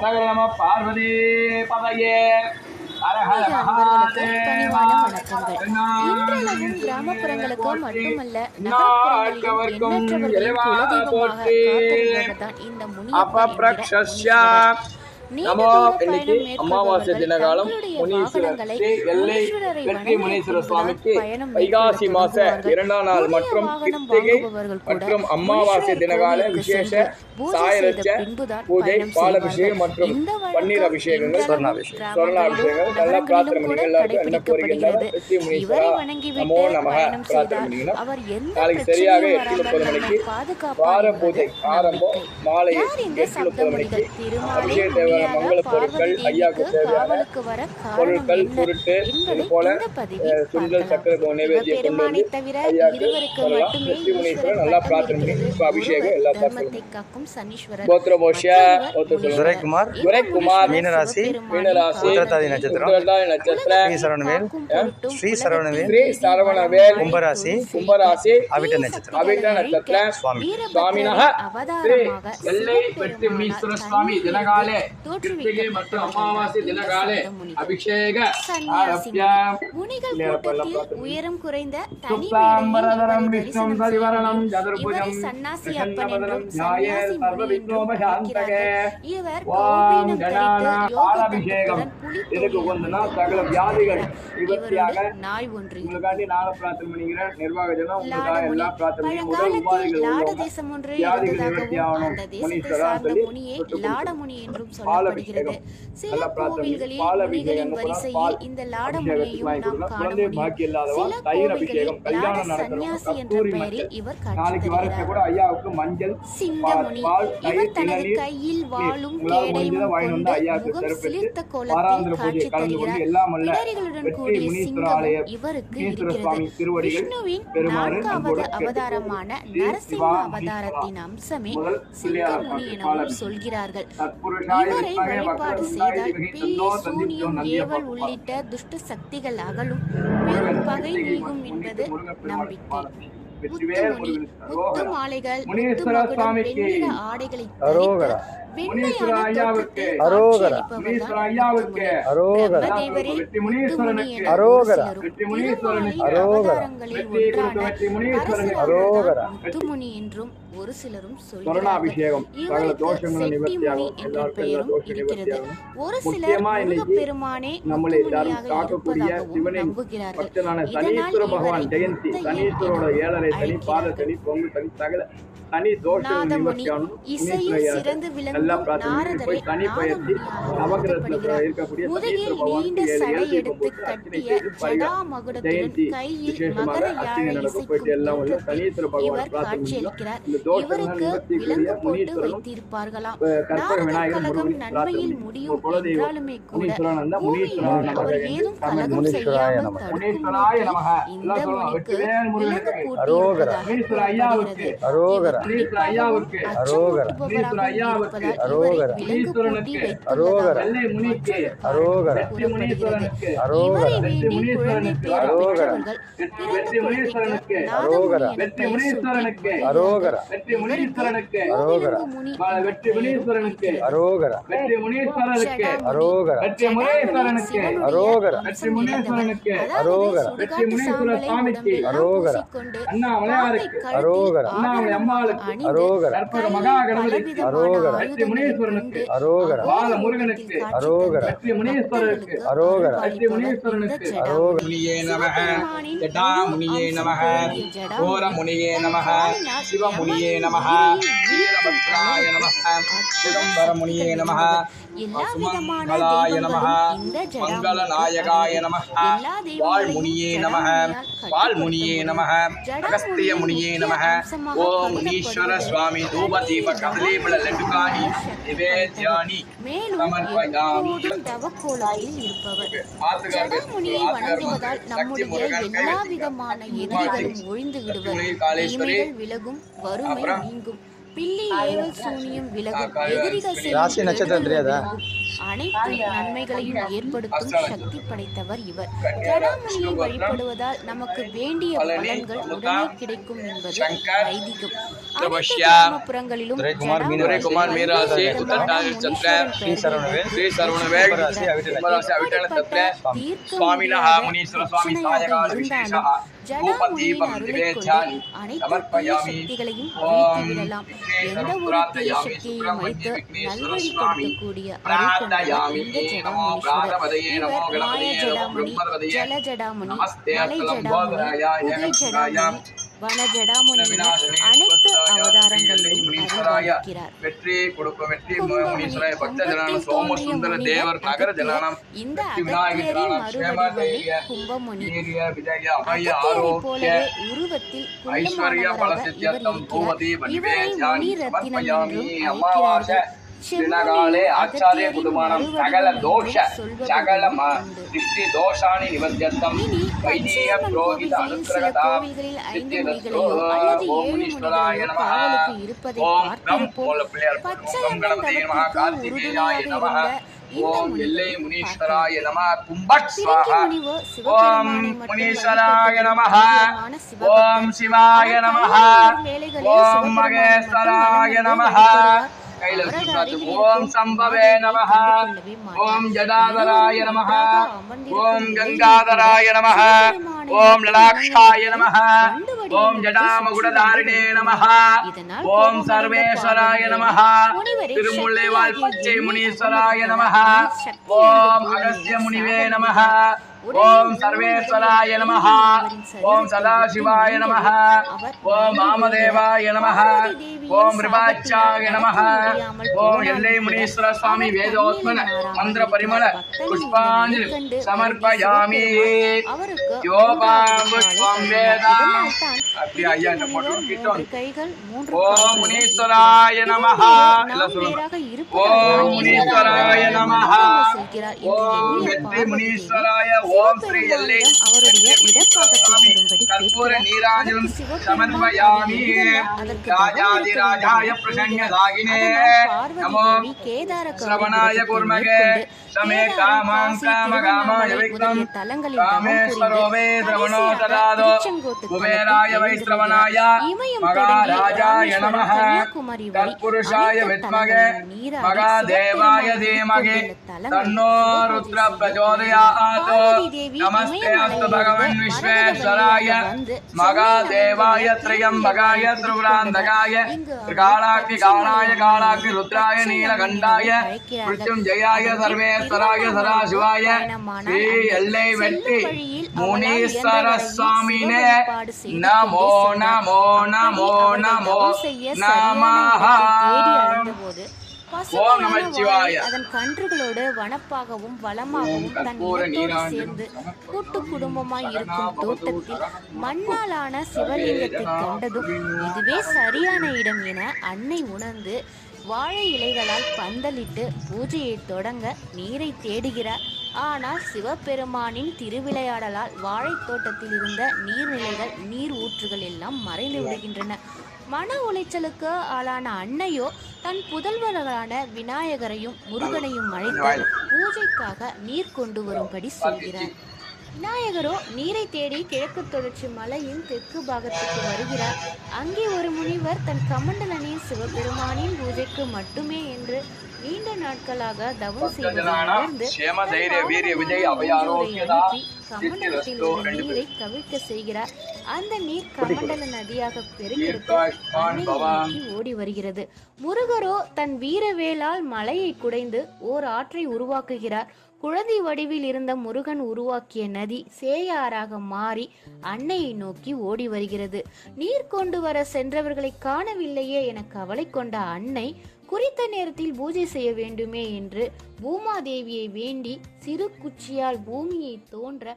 நம பார்வதி பதையே. பணிவான வணக்கங்கள். இன்றளவும் கிராமப்புறங்களுக்கு மட்டுமல்ல நகர்ப்புறங்களிலும் எண்ணற்றவர்களின் குலதெய்வமாக காத்திருந்தவர்தான் இந்த முனியப்பன். நமோ இன்னைக்கு அமாவாசை தினகாலம் முனீஸ்வரர் எல்லை வெற்றி முனீஸ்வரர் சுவாமிக்கு வைகாசி மாச 2ஆம் நாள் மற்றும் கிருத்திகை மற்றும் அமாவாசை தினகால விசேஷ சாயரட்ச பூஜை பாலபிஷேகம் மற்றும் பன்னீர் அபிஷேகங்கள் சொர்ணாபிஷேகம் நல்லா பிரார்த்தனை பண்ணி எல்லாருக்கும் என்ன கோரிக்கை வெற்றி முனீஸ்வரா நமோ நமக பிரார்த்தனை பண்ணிக்கணும். நாளைக்கு சரியாக 8:30 மணிக்கு வார பூஜை ஆரம்பம். மாலை 8:30 மணிக்கு அபிஷேக தேவ மங்கள பொருட்கள் ஐயாவுக்கு தேவையான பொருட்கள் பொருட்டு இது போல சுண்டல் சக்கரை நைவேத்தியம் கொண்டு வந்து ஐயாவுக்கு சொல்லலாம். வெற்றி முனீஸ்வரர் நல்லா பிரார்த்தனை பண்ணி அபிஷேகம் எல்லா கோத்திரபோஷ துரைக்குமார் மீனராசி உத்திரட்டாதி நட்சத்திரம் ஸ்ரீ சரவணவேல் கும்பராசி அவிட்ட நட்சத்திரம் சுவாமினஹ ஸ்ரீ எல்லை வெற்றி முனீஸ்வர சுவாமி தினகாலே கிருத்திகை மற்றும் அமாவாசை தினகாலே அபிஷேக உயரம் குறைந்த சுக்லாம்பரதரம் விஷ்ணும் சரிவரணம் சதுர்புஜம் சன்னாசி அப்பன் என்றும் சன்னியாசி இவர் பாலாபிஷேகம் இதுக்கு கொண்டுனா சகல வியாதிகள் நிவர்த்தியாக நாய் ஒன்று உங்களுக்காண்டி நாளை பிரார்த்தனை பண்ணிக்கிறேன். நிர்வாக ஜனம் உங்களுக்காக எல்லா பிரார்த்தனை உடல் உபாதைகள் வியாதிகள் நிவர்த்தி ஆகணும். முனீஸ்வரா சொல்லி லாடமுனி என்றும் சொல்லப்படுகிறது. சில கோவில்களில் முனிகளின் வரிசையில் இந்த லாடமுனியையும் நாம் காண முடியும். சில கோவில்களில் லாட சன்னியாசி என்ற பெயரில் இவர் காட்சி கூட ஐயாவுக்கு மஞ்சள் சிங்கமுனி. இவர் தனது கையில் வாளும் கேடையும் கொண்டு முகம் சிலிர்த்த கோலத்தில் காட்சி தருகிறார். பிடரிகளுடன் கூடிய சிங்கமும் இவருக்கு இருக்கிறது. விஷ்ணுவின் 4வது அவதாரமான நரசிம்ம அவதாரத்தின் அம்சமே சிங்கமுனி எனவும் சொல்கிறார்கள். இவரை வழிபாடு செய்தால் பேய், சூனியம், ஏவல் உள்ளிட்ட துஷ்ட சக்திகள் அகலும், பெரும் பகை நீங்கும் என்பது நம்பிக்கை. முத்துமுனி முத்து மாலைகள் வெண்ணிற ஆடைகளை முத்துமுனி என்றும் ஒரு சிலரும் சொல்கிறார்கள். இவருக்கு செட்டிமுனி என்ற பெயரும் இருக்கிறது. ஒரு சிலர் முருகப்பெருமானே முத்துமுனியாக இருப்பதாகவும் நம்புகிறார்கள். இதனால் நாதமுனி இசையில் சிறந்து விளங்கும் நாரதரை முதுகில் நீண்ட சடை எடுத்து கட்டிய ஜடாமகுடத்துடன் கையில் மகர யாழை இசைக்கும் இவர் காட்சியளிக்கிறார். இவருக்கு விலங்கு போட்டு வைத்திருப்பார்களாம். நாரதர் நன்மையில் முடியும் என்றாலுமே கூட பூமியில் அவர் ஏதும் கலகம் செய்யாமல் தடுக்கும் இந்த முனிக்கு விலங்கு போட்டியிருப்பதாக கற்பக மகா கணபதிக்கு அரோகர, வெற்றி முனீஸ்வரனுக்கு அரோகர, பால முருகனுக்கு அரோகர, வெற்றி முனீஸ்வரனுக்கு அரோகர, வெற்றி முனீஸ்வரனுக்கு அரோகர. முனியே நமஹ, ஜடா முனியே நமஹ, கோர முனியே நமஹ, சிவ முனியே நமஹ, வீரபத்ராய நமஹ, சிதம்பர முனியே நமஹ, சுமங்கலாய நமஹ, மங்களநாயகாய நமஹ, வால்முனியே நமஹ, வால்முனியே நமஹ, அகஸ்திய முனியே நமஹ. ஓம் முனீஸ்வர சுவாமி தூப தீப கதலி பல லட்டுகானி நிவேத்யானி சமர்ப்பயாமி. ஜடாமுனியை வணங்குவதால் நம்முடைய எல்லா விதமான எதிரிகளும் ஒழிந்து விடுவர். தீமைகள் விலகும், வறுமை நீங்கும், பில்லி ஏவல் சூனியம் விலகும், எதிரிகள் ராசி நட்சத்திரம் தெரியாதா? அனைத்து நன்மைகளையும் ஏற்படுத்தும் சக்தி படைத்தவர் இவர். ஜடாமுனியை வழிபடுவதால் நமக்கு வேண்டிய பலன்கள் உடனே கிடைக்கும் என்பது ஐதீகம். அனைத்து கிராமப்புறங்களிலும் துரைக்குமார் மீனராசி உத்தரட்டாதி நட்சத்திர ஸ்ரீ சரவணவேல் கும்பராசி அவிட்ட நட்சத்திர சுவாமினஹ முனீஸ்வர சுவாமி சாயகால விசேஷः தூபதீபம் நிவேத்யாமி சமர்ப்பயாமி ஓம் எந்த ஒரு தீய சக்தியையும் வைத்து நல்வழிப்படுத்தக்கூடிய அருள்கொண்டவர் இந்த ஜடாமுனீஸ்வரர். இவர் மாய ஜடாமுனி, ஜல ஜடாமுனி, மலை ஜடாமுனி, புகை ஜடாமுனி, வன ஜடாமுனி என அனைத்து அவதாரங்களிலும் அருள்பாலிக்கிறார். வெற்றி கொடுக்கும் வெற்றி முனீஸ்வராய பக்த ஜனானம் சோமசுந்தர தேவர் நகர ஜனானம் இந்த அகத்தியரின் மறுவடிவமே கும்பமுனி. அகத்தியரை போலவே உருவத்தில் குள்ளமானவராக இவர் இருக்கிறார். இவரை முனி ரத்தினம் என்றும் அழைக்கிறார்கள். தினகாலே ஆச்சாரிய குடுமானம் சகல தோஷ சகல திருஷ்டி தோஷானி நிவர்த்தியர்த்தம் வைதீக புரோகித அனுக்கிரகதாம் சித்திரஸ்தோ ஓம் முனீஸ்வராய நமஹ ஓம் கம் போல பிள்ளையார் ஓம் கணபதியே நமஹ கார்த்திகேயாய நமஹ ஓம் எல்லை முனீஸ்வராய நமஹ கும்பட் ஸ்வாஹா ஓம் முனீஸ்வராய நமஹ ஓம் சிவாய நமஹ ஓம் மகேஸ்வராய நமஹ ஓம் சம்பவே நமஹ ஓம் ஜடாதராய நமஹ ஓம் கங்காதராய நமஹ ஓம் லலாக்ஷாய நமஹ ஓம் ஜடாமகுடதாரிணே நமஹ ஓம் சர்வேஸ்வராய நமஹ திருமுல்லைவாழ் பச்சை முனீஸ்வராய நமஹ ஓம் அகஸ்திய முனிவே நமஹ ஓம் சர்வேஸ்வராய நமஹ ஓம் சதாசிவாய நமஹ ஓம் வாமதேவாய நமஹ ஓம் ரிபாச்சாய நமஹ ஓம் எல்லை முனீஸ்வர சுவாமி வேதோத்மன மந்திர பரிமள புஷ்பாஞ்சலி சமர்ப்பயாமி யோபாம் புஷ்பம் வேதாம் அப்படி ஐயா இந்த போட்டோ கிட்டோம் ஓம் முனீஸ்வராய நமஹ எல்லாம் சொல்லுங்க ஓம் முனீஸ்வராய நமஹ ஓம் வெற்றி முனீஸ்வராய ஓம் ஸ்ரீ எல்லை அவருடைய இடப்பாகத்தை தரும்படி கற்பூர நீராஜனம் சமர்ப்பயாமி ராஜாதி ராஜாய பிரசன்னதாகினே நமோ ஸ்ரவணாய குர்மகே சமே காமாம் காம காமாய விக்ரம் காமேஸ்வரோ வே ஸ்ரவணோ ததாதோ குபேராய வை ஸ்ரவணாய மகாராஜாய நமஹ தத்புருஷாய வித்மகே மகாதேவாய தீமகி தன்னோ ருத்ர பிரச்சோதயாத் நமஸ்தே அஸ்து பகவன் விஸ்வேஸ்வராய மகாதேவாய த்ரியம்பகாய த்ரிபுராந்தகாய காளாக்னி காளாய காளாக்னி ருத்ராய நீலகண்டாய மிருத்யுஞ்சயாய சர்வேஸ்வராய சதாசிவாய ஸ்ரீ எல்லை வெற்றி முனீஸ்வர சுவாமினே நமோ நமோ நமோ நமோ நமஹ ஓம் நமச்சிவாய. அதன் கன்றுகளோடு வனப்பாகவும் வளமாகவும் தன் இனத்தோடு சேர்ந்து கூட்டு குடும்பமாய் இருக்கும் தோட்டத்தில் மண்ணாலான சிவலிங்கத்தை கண்டதும் இதுவே சரியான இடம் என அன்னை உணர்ந்து வாழை இலைகளால் பந்தலிட்டு பூஜையை தொடங்க நீரை தேடுகிறார். ஆனால் சிவபெருமானின் திருவிளையாடலால் வாழை தோட்டத்தில் இருந்த நீர்நிலைகள் நீர் ஊற்றுகள் எல்லாம் மறைந்து விடுகின்றன. மன உளைச்சலுக்கு ஆளான அன்னையோ தன் புதல்வர்களான விநாயகரையும் முருகனையும் அழைத்து பூஜைக்காக நீர் கொண்டு வரும்படி சொல்கிறார். விநாயகரோ நீரை தேடி கிழக்கு தொடர்ச்சி மலையின் தெற்கு பாகத்துக்கு வருகிறார். அங்கே ஒரு முனிவர் தன் கமண்டல நீர் சிவபெருமானின் பூஜைக்கு மட்டுமே என்று நீண்ட நாட்களாக தவம் செய்து கமண்டலத்தில் உள்ள நீரை கவிழ்க்க செய்கிறார். அந்த நீர் கமண்டல நதியாக பெருக்கெடுத்து ஓடி வருகிறது. முருகரோ தன் வீரவேலால் மலையை குடைந்து ஓர் ஆற்றை உருவாக்குகிறார். குழந்தை வடிவில் இருந்த முருகன் உருவாக்கிய நதி சேயாறாக மாறி அன்னையை நோக்கி ஓடி வருகிறது. நீர் கொண்டு வர சென்றவர்களை காணவில்லையே என கவலை கொண்ட அன்னை குறித்த நேரத்தில் பூஜை செய்ய வேண்டுமே என்று பூமாதேவியை வேண்டி சிறு குச்சியால் பூமியை தோன்ற